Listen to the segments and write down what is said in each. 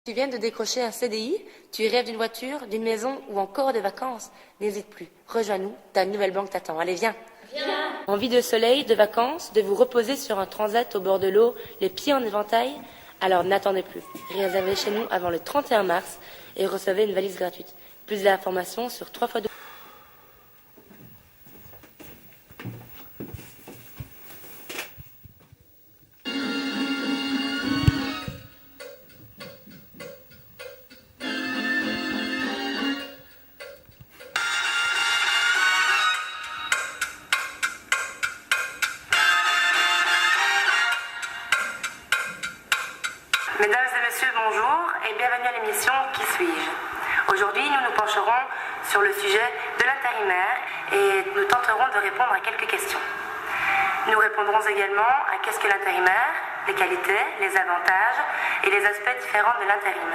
Tu viens de décrocher un CDI, tu rêves d'une voiture, d'une maison ou encore de vacances. N'hésite plus, rejoins-nous, ta nouvelle banque t'attend. Allez, viens. Viens. Envie de soleil, de vacances, de vous reposer sur un transat au bord de l'eau, les pieds en éventail? Alors n'attendez plus. Réservez chez nous avant le 31 mars et recevez une valise gratuite. Plus d'informations sur 3 fois 2. Mesdames et messieurs, bonjour et bienvenue à l'émission Qui suis-je? Aujourd'hui, nous nous pencherons sur le sujet de l'intérimaire et nous tenterons de répondre à quelques questions. Nous répondrons également à qu'est-ce que l'intérimaire, les qualités, les avantages et les aspects différents de l'intérim.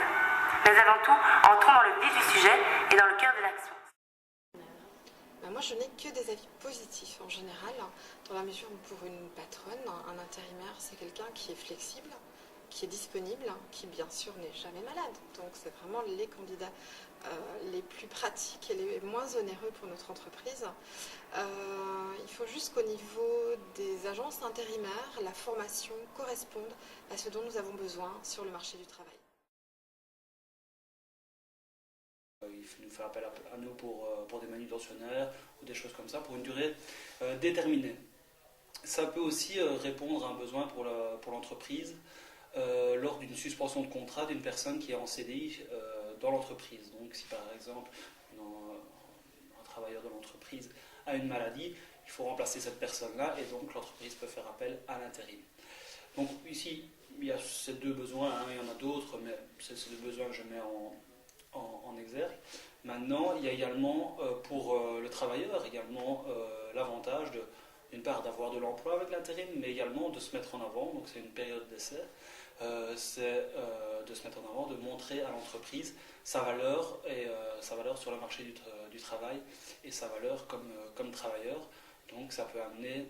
Mais avant tout, entrons dans le vif du sujet et dans le cœur de l'action. Moi, je n'ai que des avis positifs en général, dans la mesure où pour une patronne, un intérimaire, c'est quelqu'un qui est flexible, qui est disponible, qui bien sûr n'est jamais malade. Donc c'est vraiment les candidats les plus pratiques et les moins onéreux pour notre entreprise. Il faut juste qu'au niveau des agences intérimaires, la formation corresponde à ce dont nous avons besoin sur le marché du travail. Il nous fait appel à nous pour des manutentionnaires ou des choses comme ça pour une durée déterminée. Ça peut aussi répondre à un besoin pour l'entreprise lors d'une suspension de contrat d'une personne qui est en CDI dans l'entreprise. Donc si par exemple un travailleur de l'entreprise a une maladie, il faut remplacer cette personne-là et donc l'entreprise peut faire appel à l'intérim. Donc ici, il y a ces deux besoins, il y en a d'autres, mais c'est ces deux besoins que je mets en exergue. Maintenant, il y a également pour le travailleur l'avantage d'une part d'avoir de l'emploi avec l'intérim, mais également de se mettre en avant, donc c'est une période d'essai, c'est de se mettre en avant, de montrer à l'entreprise sa valeur sur le marché du travail et sa valeur comme travailleur. Donc ça peut amener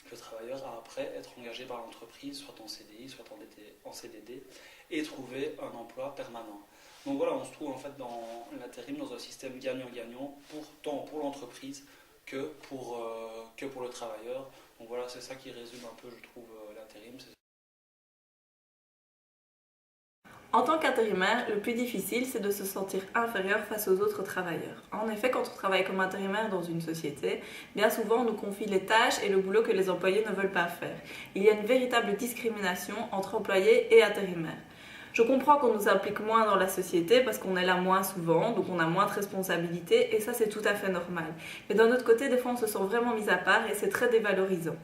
le travailleur à après être engagé par l'entreprise, soit en CDI, soit en CDD, et trouver un emploi permanent. Donc voilà, on se trouve en fait dans l'intérim dans un système gagnant-gagnant, tant pour l'entreprise que pour le travailleur. Donc voilà, c'est ça qui résume un peu, je trouve, l'intérim. En tant qu'intérimaire, le plus difficile, c'est de se sentir inférieur face aux autres travailleurs. En effet, quand on travaille comme intérimaire dans une société, bien souvent on nous confie les tâches et le boulot que les employés ne veulent pas faire. Il y a une véritable discrimination entre employés et intérimaires. Je comprends qu'on nous implique moins dans la société parce qu'on est là moins souvent, donc on a moins de responsabilités et ça c'est tout à fait normal. Mais d'un autre côté, des fois on se sent vraiment mis à part et c'est très dévalorisant.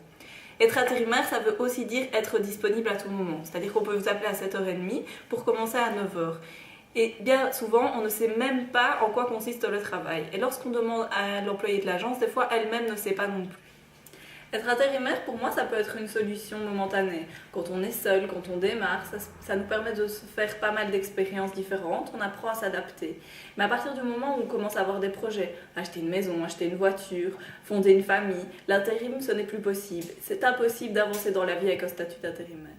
Être intérimaire, ça veut aussi dire être disponible à tout moment. C'est-à-dire qu'on peut vous appeler à 7h30 pour commencer à 9h. Et bien souvent, on ne sait même pas en quoi consiste le travail. Et lorsqu'on demande à l'employé de l'agence, des fois elle-même ne sait pas non plus. Être intérimaire, pour moi, ça peut être une solution momentanée. Quand on est seul, quand on démarre, ça nous permet de se faire pas mal d'expériences différentes, on apprend à s'adapter. Mais à partir du moment où on commence à avoir des projets, acheter une maison, acheter une voiture, fonder une famille, l'intérim, ce n'est plus possible. C'est impossible d'avancer dans la vie avec un statut d'intérimaire.